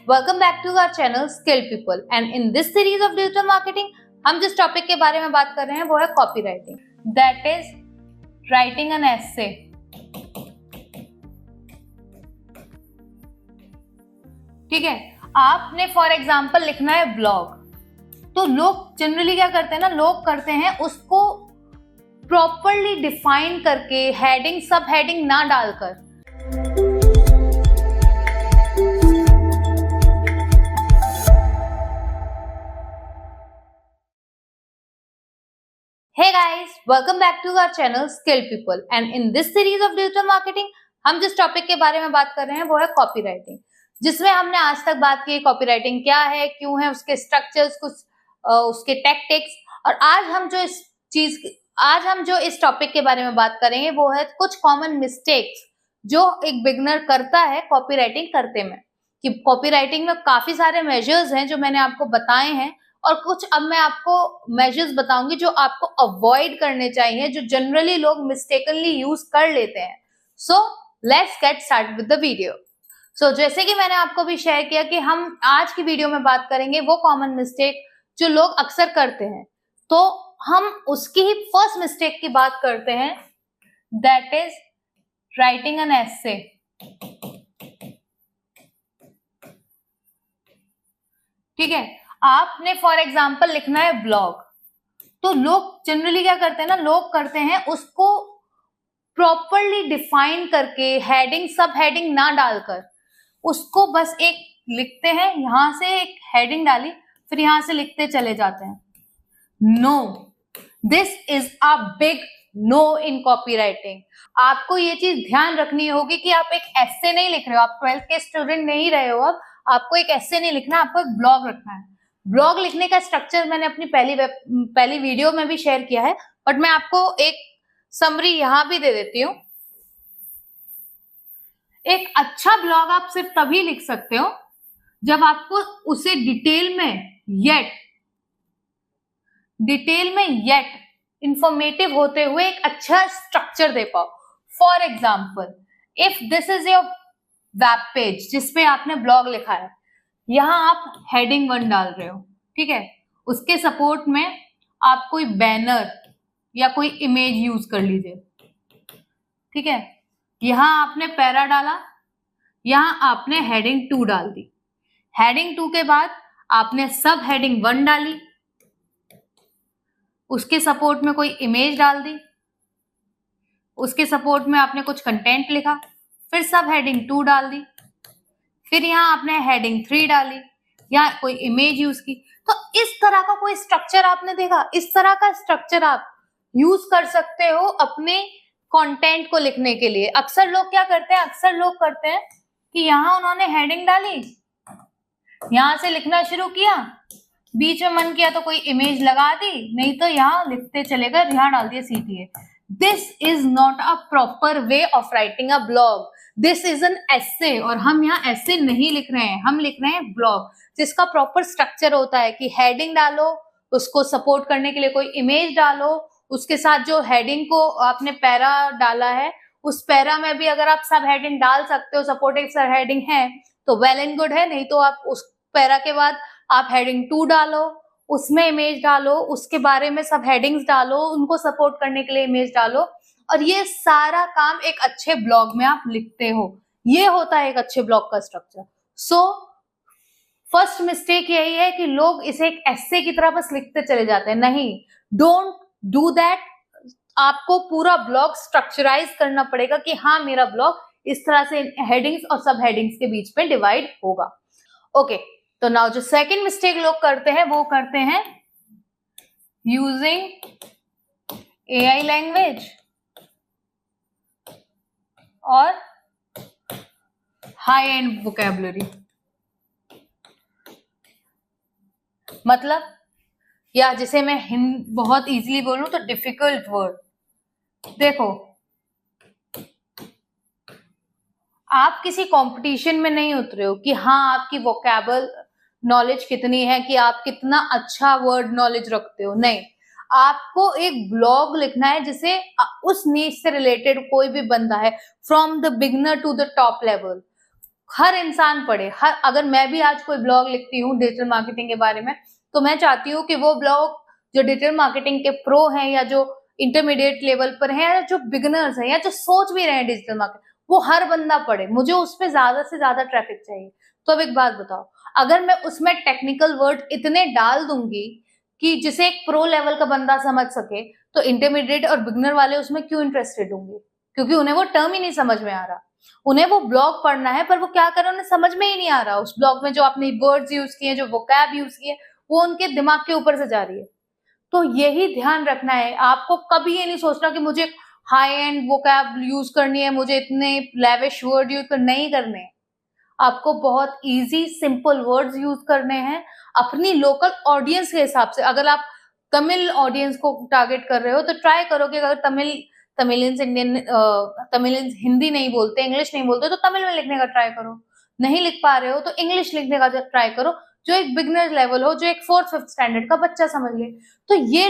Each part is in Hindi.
welcome back to our channel Skill People and in this series of digital marketing हम जिस टॉपिक के बारे में बात कर रहे हैं वो है copy writing, that is writing an essay. ठीक है, आपने फॉर एग्जाम्पल लिखना है ब्लॉग, तो लोग जनरली क्या करते हैं ना, लोग करते हैं उसको प्रॉपरली डिफाइन करके हेडिंग सब हेडिंग ना डालकर Hey guys, welcome back to our channel Skill People and in this series of digital marketing हम जिस टॉपिक के बारे में बात कर रहे हैं वो है कॉपी राइटिंग, जिसमें हमने आज तक बात की कॉपी राइटिंग क्या है, क्यों है, उसके स्ट्रक्चर्स, कुछ उसके टैक्टिक्स। और आज हम जो इस टॉपिक के बारे में बात करेंगे वो है कुछ कॉमन मिस्टेक्स जो एक बिगनर करता है कॉपी राइटिंग करते में। कि कॉपी राइटिंग में काफी सारे मेजर्स हैं जो मैंने आपको बताए हैं और कुछ अब मैं आपको मेजर्स बताऊंगी जो आपको अवॉइड करने चाहिए, जो जनरली लोग मिस्टेकनली यूज कर लेते हैं। So let's get start with the video. So जैसे कि मैंने आपको भी शेयर किया कि हम आज की वीडियो में बात करेंगे वो कॉमन मिस्टेक जो लोग अक्सर करते हैं, तो हम उसकी ही फर्स्ट मिस्टेक की बात करते हैं, that is writing an essay. ठीक है, आपने फॉर एग्जाम्पल लिखना है ब्लॉग, तो लोग जनरली क्या करते हैं ना, लोग करते हैं उसको प्रॉपरली डिफाइन करके हेडिंग सब हेडिंग ना डालकर उसको बस एक लिखते हैं, यहां से एक हेडिंग डाली फिर यहां से लिखते चले जाते हैं। No, this is a big no in copywriting. आपको ये चीज ध्यान रखनी होगी कि आप एक एसे नहीं लिख रहे हो, आप 12th के स्टूडेंट नहीं रहे हो, अब आपको एक एसे नहीं लिखना, आपको एक ब्लॉग रखना है। ब्लॉग लिखने का स्ट्रक्चर मैंने अपनी पहली वीडियो में भी शेयर किया है, बट मैं आपको एक समरी यहां भी दे देती हूं। एक अच्छा ब्लॉग आप सिर्फ तभी लिख सकते हो जब आपको उसे डिटेल में येट इंफॉर्मेटिव होते हुए एक अच्छा स्ट्रक्चर दे पाओ। For example, if this is your web page जिसपे आपने ब्लॉग लिखा है, यहां आप हेडिंग 1 डाल रहे हो, ठीक है, उसके सपोर्ट में आप कोई बैनर या कोई इमेज यूज कर लीजिए। ठीक है, यहां आपने पैरा डाला, यहां आपने हेडिंग 2 डाल दी। हेडिंग 2 के बाद आपने सब हेडिंग 1 डाली, उसके सपोर्ट में कोई इमेज डाल दी, उसके सपोर्ट में आपने कुछ कंटेंट लिखा, फिर सब हेडिंग 2 डाल दी, फिर यहां आपने हेडिंग 3 डाली, या कोई इमेज यूज की। तो इस तरह का कोई स्ट्रक्चर आपने देखा, इस तरह का स्ट्रक्चर आप यूज कर सकते हो अपने कंटेंट को लिखने के लिए। अक्सर लोग क्या करते हैं, कि यहां उन्होंने हेडिंग डाली, यहां से लिखना शुरू किया, बीच में मन किया तो कोई इमेज लगा दी, नहीं तो यहां लिखते चले गए, यहां डाल दिया CTA। This is not a proper way of writing a blog, this is an essay. और हम यहाँ ऐसे नहीं लिख रहे हैं, हम लिख रहे हैं ब्लॉग जिसका प्रॉपर स्ट्रक्चर होता है कि हेडिंग डालो, उसको सपोर्ट करने के लिए कोई इमेज डालो, उसके साथ जो हेडिंग को आपने पैरा डाला है उस पैरा में भी अगर आप सब हेडिंग डाल सकते हो, सपोर्टिंग सब हेडिंग है तो वेल एंड गुड है, नहीं तो आप उस पैरा के बाद आप हेडिंग 2 डालो, उसमें इमेज डालो, उसके बारे में सब हेडिंग्स डालो, उनको सपोर्ट करने के लिए इमेज डालो, और ये सारा काम एक अच्छे ब्लॉग में आप लिखते हो। ये होता है एक अच्छे ब्लॉग का स्ट्रक्चर। सो फर्स्ट मिस्टेक यही है कि लोग इसे एक एसे की तरह बस लिखते चले जाते हैं। नहीं, डोंट डू दैट। आपको पूरा ब्लॉग स्ट्रक्चराइज करना पड़ेगा कि हाँ, मेरा ब्लॉग इस तरह से हेडिंग्स और सब हेडिंग्स के बीच में डिवाइड होगा। ओके, तो नाउ जो सेकंड मिस्टेक लोग करते हैं वो करते हैं यूजिंग AI लैंग्वेज और हाई एंड वोकैबुलरी। मतलब, या जिसे मैं बहुत इजीली बोलूं तो डिफिकल्ट वर्ड। देखो, आप किसी कंपटीशन में नहीं उतरे हो कि हाँ आपकी वोकैबल नॉलेज कितनी है, कि आप कितना अच्छा वर्ड नॉलेज रखते हो। नहीं, आपको एक ब्लॉग लिखना है जिसे उस नीच से रिलेटेड कोई भी बंदा है, from the beginner to the top level, हर इंसान पढ़े। अगर मैं भी आज कोई ब्लॉग लिखती हूँ डिजिटल मार्केटिंग के बारे में, तो मैं चाहती हूँ कि वो ब्लॉग जो डिजिटल मार्केटिंग के प्रो हैं या जो इंटरमीडिएट लेवल पर हैं या जो बिगिनर्स हैं या जो सोच भी रहे हैं डिजिटल मार्केटिंग, वो हर बंदा पढ़े। मुझे उसमें ज्यादा से ज्यादा ट्रैफिक चाहिए। तो अब एक बात बताओ, अगर मैं उसमें टेक्निकल वर्ड इतने डाल दूंगी कि जिसे एक प्रो लेवल का बंदा समझ सके, तो इंटरमीडिएट और बिगिनर वाले उसमें क्यों इंटरेस्टेड होंगे? क्योंकि उन्हें वो टर्म ही नहीं समझ में आ रहा। उन्हें वो ब्लॉग पढ़ना है, पर वो क्या करें उन्हें समझ में ही नहीं आ रहा। उस ब्लॉग में जो आपने वर्ड्स यूज किए, जो वोकैब यूज किए, वो उनके दिमाग के ऊपर से जा रही है। तो यही ध्यान रखना है आपको। कभी ये नहीं सोचना कि मुझे हाई एंड वोकैब यूज करनी है, मुझे इतने लेविश वर्ड यूज नहीं करने हैं। आपको बहुत इजी सिंपल वर्ड्स यूज करने हैं अपनी लोकल ऑडियंस के हिसाब से। अगर आप तमिल ऑडियंस को टारगेट कर रहे हो, तो ट्राई करो कि अगर तमिलियंस हिंदी नहीं बोलते, इंग्लिश नहीं बोलते, तो तमिल में लिखने का ट्राई करो। नहीं लिख पा रहे हो तो इंग्लिश लिखने का ट्राई करो, जो एक बिगिनर लेवल हो, जो एक 4th-5th स्टैंडर्ड का बच्चा समझ ले। तो ये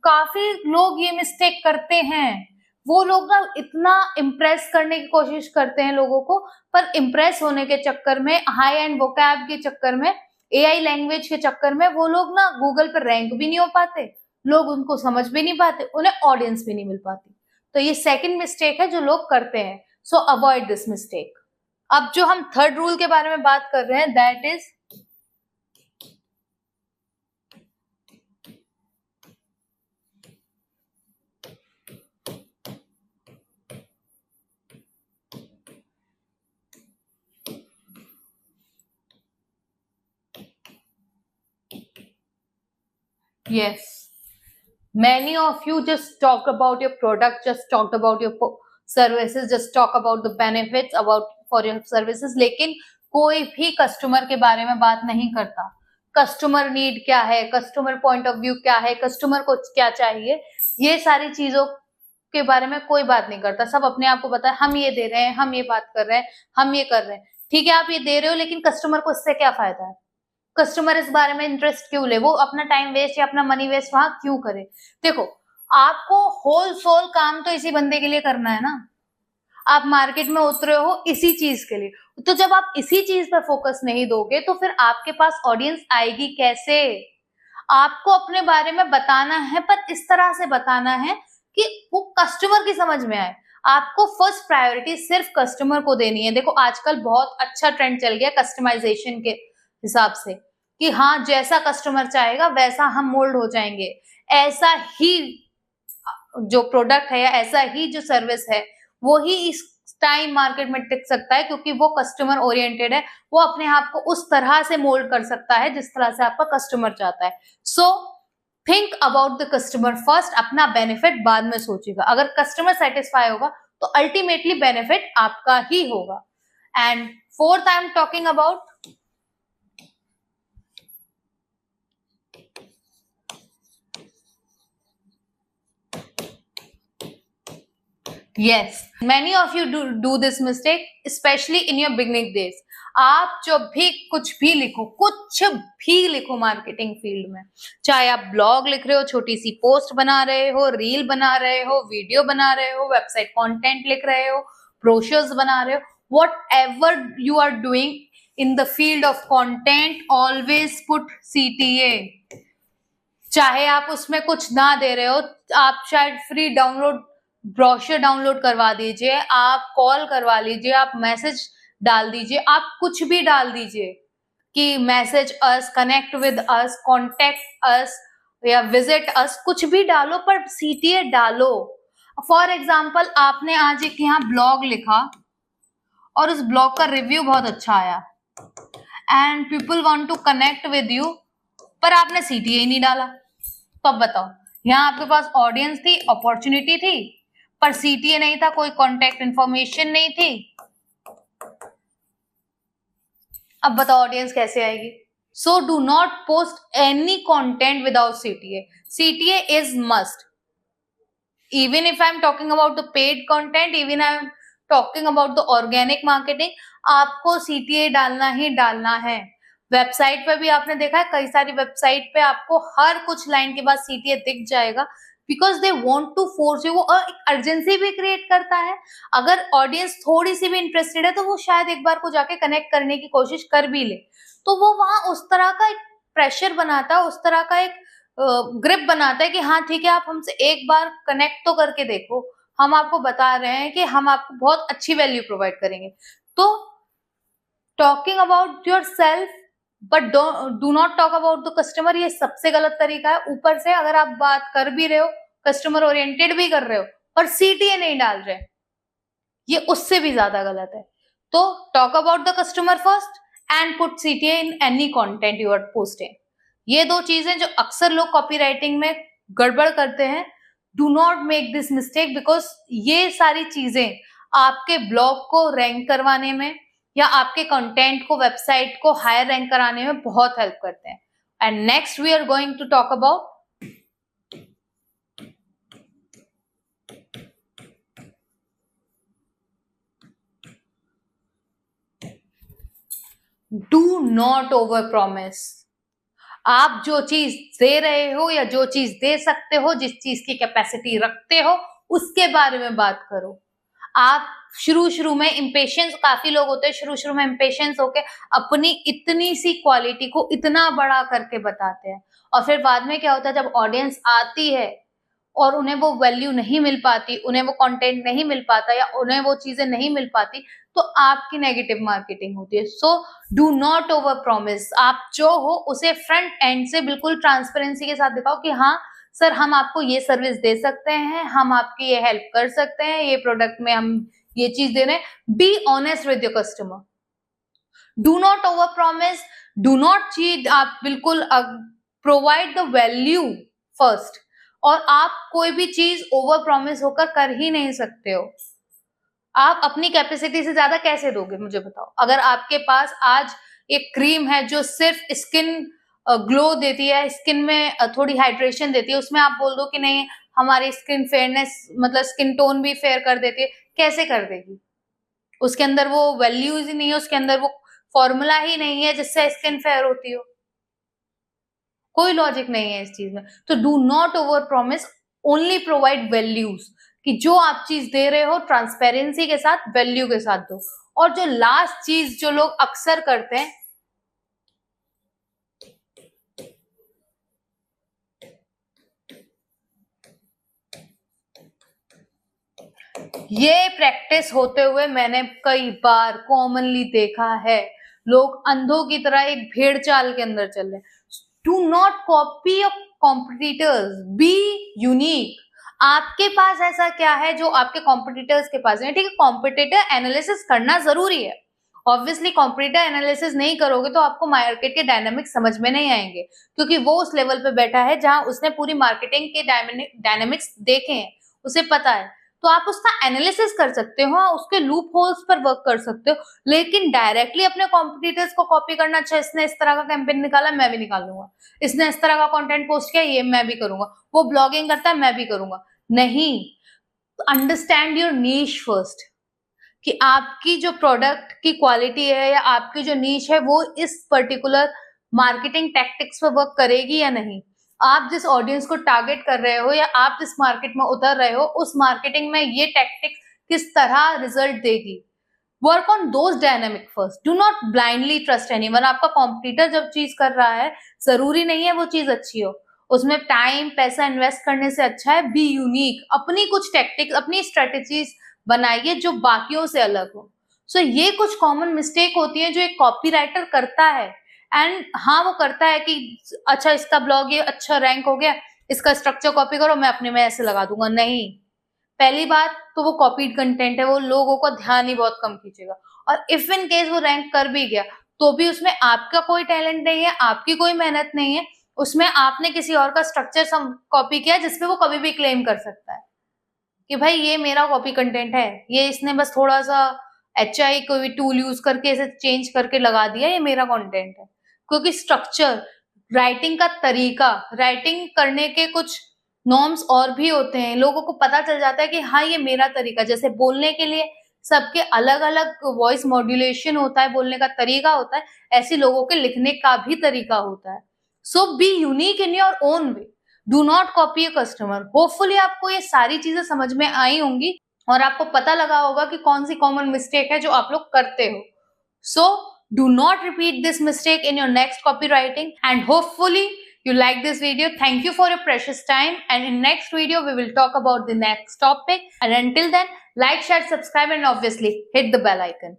काफी लोग ये मिस्टेक करते हैं। वो लोग ना इतना इम्प्रेस करने की कोशिश करते हैं लोगों को, पर इम्प्रेस होने के चक्कर में, हाई एंड वोकैब के चक्कर में, एआई लैंग्वेज के चक्कर में वो लोग ना गूगल पर रैंक भी नहीं हो पाते, लोग उनको समझ भी नहीं पाते, उन्हें ऑडियंस भी नहीं मिल पाती। तो ये सेकंड मिस्टेक है जो लोग करते हैं। सो अवॉइड दिस मिस्टेक। अब जो हम थर्ड रूल के बारे में बात कर रहे हैं, that is yes, many of you just talk about your product, just talked about your services, just talk about the benefits about for your services, लेकिन कोई भी कस्टमर के बारे में बात नहीं करता। कस्टमर नीड क्या है, कस्टमर पॉइंट ऑफ व्यू क्या है, कस्टमर को क्या चाहिए, ये सारी चीजों के बारे में कोई बात नहीं करता। सब अपने आप को पता है, हम ये दे रहे हैं, हम ये बात कर रहे हैं, हम ये कर रहे हैं। ठीक है, आप ये दे रहे हो, लेकिन कस्टमर को इससे क्या फायदा है? कस्टमर इस बारे में इंटरेस्ट क्यों ले? वो अपना टाइम वेस्ट या अपना मनी वेस्ट वहां क्यों करे? देखो, आपको होल सोल काम तो इसी बंदे के लिए करना है ना। आप मार्केट में उतरे हो इसी चीज के लिए, तो जब आप इसी चीज पर फोकस नहीं दोगे, तो फिर आपके पास ऑडियंस आएगी कैसे? आपको अपने बारे में बताना है, पर इस तरह से बताना है कि वो कस्टमर की समझ में आए। आपको फर्स्ट प्रायोरिटी सिर्फ कस्टमर को देनी है। देखो, आजकल बहुत अच्छा ट्रेंड चल गया कस्टमाइजेशन के हिसाब से, कि हाँ, जैसा कस्टमर चाहेगा वैसा हम मोल्ड हो जाएंगे, ऐसा ही जो प्रोडक्ट है या ऐसा ही जो सर्विस है वो ही इस टाइम मार्केट में टिक सकता है, क्योंकि वो कस्टमर ओरिएंटेड है। वो अपने आप को उस तरह से मोल्ड कर सकता है जिस तरह से आपका कस्टमर चाहता है। So think about the customer first. अपना बेनिफिट बाद में सोचिएगा। अगर कस्टमर सेटिस्फाई होगा तो अल्टीमेटली बेनिफिट आपका ही होगा। And fourth, I am talking about yes, many of you do this mistake, especially in your beginning days. आप जब भी कुछ भी लिखो मार्केटिंग फील्ड में, चाहे आप ब्लॉग लिख रहे हो, छोटी सी पोस्ट बना रहे हो, रील बना रहे हो, वीडियो बना रहे हो, वेबसाइट कंटेंट लिख रहे हो, ब्रोशर्स बना रहे हो, whatever you are doing in the field of content, always put CTA। चाहे आप उसमें कुछ ना दे रहे हो, आप शायद फ्री ब्रोशर डाउनलोड करवा दीजिए, आप कॉल करवा लीजिए, आप मैसेज डाल दीजिए, आप कुछ भी डाल दीजिए कि message us, connect with us, contact us या विजिट अस, कुछ भी डालो, पर CTA डालो। फॉर एग्जाम्पल, आपने आज एक यहाँ ब्लॉग लिखा और उस ब्लॉग का रिव्यू बहुत अच्छा आया and people want to connect with you, पर आपने CTA ही नहीं डाला। तो अब बताओ, यहाँ आपके पास ऑडियंस थी, अपॉर्चुनिटी थी, पर CTA नहीं था, कोई कॉन्टेक्ट इंफॉर्मेशन नहीं थी। अब बताओ ऑडियंस कैसे आएगी? So do not post any content without CTA। CTA is must. Even if I am talking about the paid content, even I am talking about the organic marketing, आपको CTA डालना ही डालना है। वेबसाइट पे भी आपने देखा है, कई सारी वेबसाइट पे आपको हर कुछ लाइन के बाद CTA दिख जाएगा, because they want to force you. वो एक अर्जेंसी भी क्रिएट करता है। अगर ऑडियंस थोड़ी सी भी इंटरेस्टेड है तो वो शायद एक बार को जाके कनेक्ट करने की कोशिश कर भी ले, तो वो वहां उस तरह का एक प्रेशर बनाता है, उस तरह का एक ग्रिप बनाता है कि हाँ ठीक है, आप हमसे एक बार कनेक्ट तो करके देखो, हम आपको बता रहे हैं कि हम आपको बहुत अच्छी वैल्यू प्रोवाइड करेंगे। तो talking about your self but do not talk about the customer, ये सबसे गलत तरीका है। ऊपर से अगर आप बात कर भी रहे हो, कस्टमर ओरिएंटेड भी कर रहे हो, पर सीटीए नहीं डाल रहे, ये उससे भी ज्यादा गलत है। तो talk about the customer first and put CTA in any content you are posting. ये दो चीजें जो अक्सर लोग कॉपी राइटिंग में गड़बड़ करते हैं, do not make this mistake, because ये सारी चीजें आपके ब्लॉग को रैंक करवाने में या आपके कंटेंट को, वेबसाइट को हायर रैंक कराने में बहुत हेल्प करते हैं। And next we are going to talk about do not overpromise. आप जो चीज दे रहे हो या जो चीज दे सकते हो, जिस चीज की कैपेसिटी रखते हो, उसके बारे में बात करो। आप शुरू में इम्पेशंस, काफी लोग होते हैं शुरू में इम्पेशंस होके अपनी इतनी सी क्वालिटी को इतना बड़ा करके बताते हैं, और फिर बाद में क्या होता है, जब ऑडियंस आती है और उन्हें वो वैल्यू नहीं मिल पाती, उन्हें वो कंटेंट नहीं मिल पाता या उन्हें वो चीजें नहीं मिल पाती, तो आपकी नेगेटिव मार्केटिंग होती है। So do not overpromise. आप जो हो उसे फ्रंट एंड से बिल्कुल ट्रांसपेरेंसी के साथ दिखाओ कि हाँ सर, हम आपको ये सर्विस दे सकते हैं, हम आपकी ये हेल्प कर सकते हैं, ये प्रोडक्ट में हम ये चीज दे रहे हैं। Be honest with your customer, do not over promise, do not cheat. आप बिल्कुल प्रोवाइड द वैल्यू फर्स्ट, और आप कोई भी चीज ओवर प्रॉमिस होकर कर ही नहीं सकते हो। आप अपनी कैपेसिटी से ज्यादा कैसे दोगे, मुझे बताओ। अगर आपके पास आज एक क्रीम है जो सिर्फ स्किन ग्लो देती है, स्किन में थोड़ी हाइड्रेशन देती है, उसमें आप बोल दो कि नहीं हमारी स्किन फेयरनेस, मतलब स्किन टोन भी फेयर कर देती है, कैसे कर देगी? उसके अंदर वो वैल्यूज ही नहीं है, उसके अंदर वो फॉर्मूला ही नहीं है जिससे स्किन फेयर होती हो। कोई लॉजिक नहीं है इस चीज में। तो do not over promise, only provide values, कि जो आप चीज दे रहे हो ट्रांसपेरेंसी के साथ, वैल्यू के साथ दो। और जो लास्ट चीज जो लोग अक्सर करते हैं, ये प्रैक्टिस होते हुए मैंने कई बार कॉमनली देखा है, लोग अंधों की तरह एक भेड़ चाल के अंदर चल रहे हैं। Do not copy your competitors, be unique. आपके पास ऐसा क्या है जो आपके कॉम्पिटिटर्स के पास नहीं है? ठीक है, कॉम्पिटिटर एनालिसिस करना जरूरी है। ऑब्वियसली कॉम्पिटिटर एनालिसिस नहीं करोगे तो आपको मार्केट के डायनामिक्स समझ में नहीं आएंगे, क्योंकि वो उस लेवल पे बैठा है जहां उसने पूरी मार्केटिंग के डायनामिक्स देखे हैं, उसे पता है। तो आप उसका एनालिसिस कर सकते हो, उसके लूप होल्स पर वर्क कर सकते हो, लेकिन डायरेक्टली अपने कॉम्पिटिटर्स को कॉपी करना, अच्छा इसने इस तरह का कैंपेन निकाला मैं भी निकाल लूंगा, इसने इस तरह का कंटेंट पोस्ट किया ये मैं भी करूंगा, वो ब्लॉगिंग करता है मैं भी करूंगा, नहीं। अंडरस्टैंड योर नीश फर्स्ट, कि आपकी जो प्रोडक्ट की क्वालिटी है या आपकी जो नीश है वो इस पर्टिकुलर मार्केटिंग टैक्टिक्स पर वर्क करेगी या नहीं। आप जिस ऑडियंस को टारगेट कर रहे हो या आप जिस मार्केट में उतर रहे हो, उस मार्केटिंग में ये टैक्टिक्स किस तरह रिजल्ट देगी। Work on those dynamic first, do not blindly trust anyone. आपका कॉम्पिटिटर जब चीज कर रहा है, जरूरी नहीं है वो चीज अच्छी हो, उसमें टाइम पैसा इन्वेस्ट करने से अच्छा है बी यूनिक, अपनी कुछ टैक्टिक्स, अपनी स्ट्रेटेजीज बनाइए जो बाकियों से अलग हो। सो ये कुछ कॉमन मिस्टेक होती है जो एक कॉपी राइटर करता है। एंड हाँ, वो करता है कि अच्छा इसका ब्लॉग ये अच्छा रैंक हो गया, इसका स्ट्रक्चर कॉपी करो, मैं अपने में ऐसे लगा दूंगा। नहीं, पहली बात तो वो कॉपीड कंटेंट है, वो लोगों का ध्यान ही बहुत कम खींचेगा। और इफ इन केस वो रैंक कर भी गया तो भी उसमें आपका कोई टैलेंट नहीं है, आपकी कोई मेहनत नहीं है, उसमें आपने किसी और का स्ट्रक्चर कॉपी किया जिसपे वो कभी भी क्लेम कर सकता है कि भाई ये मेरा कॉपी कंटेंट है, ये इसने बस थोड़ा सा HI कोई टूल यूज करके इसे चेंज करके लगा दिया, ये मेरा कंटेंट है। क्योंकि स्ट्रक्चर, राइटिंग का तरीका, राइटिंग करने के कुछ नॉर्म्स और भी होते हैं, लोगों को पता चल जाता है कि हाँ ये मेरा तरीका। जैसे बोलने के लिए सबके अलग अलग वॉइस मॉड्यूलेशन होता है, बोलने का तरीका होता है, ऐसे लोगों के लिखने का भी तरीका होता है। So be unique in your own way. Do not copy a customer. Hopefully आपको ये सारी चीजें समझ में आई होंगी और आपको पता लगा होगा कि कौन सी कॉमन मिस्टेक है जो आप लोग करते हो। So do not repeat this mistake in your next copy writing and hopefully you like this video. Thank you for your precious time, and in next video we will talk about the next topic, and until then like, share, subscribe and obviously hit the bell icon.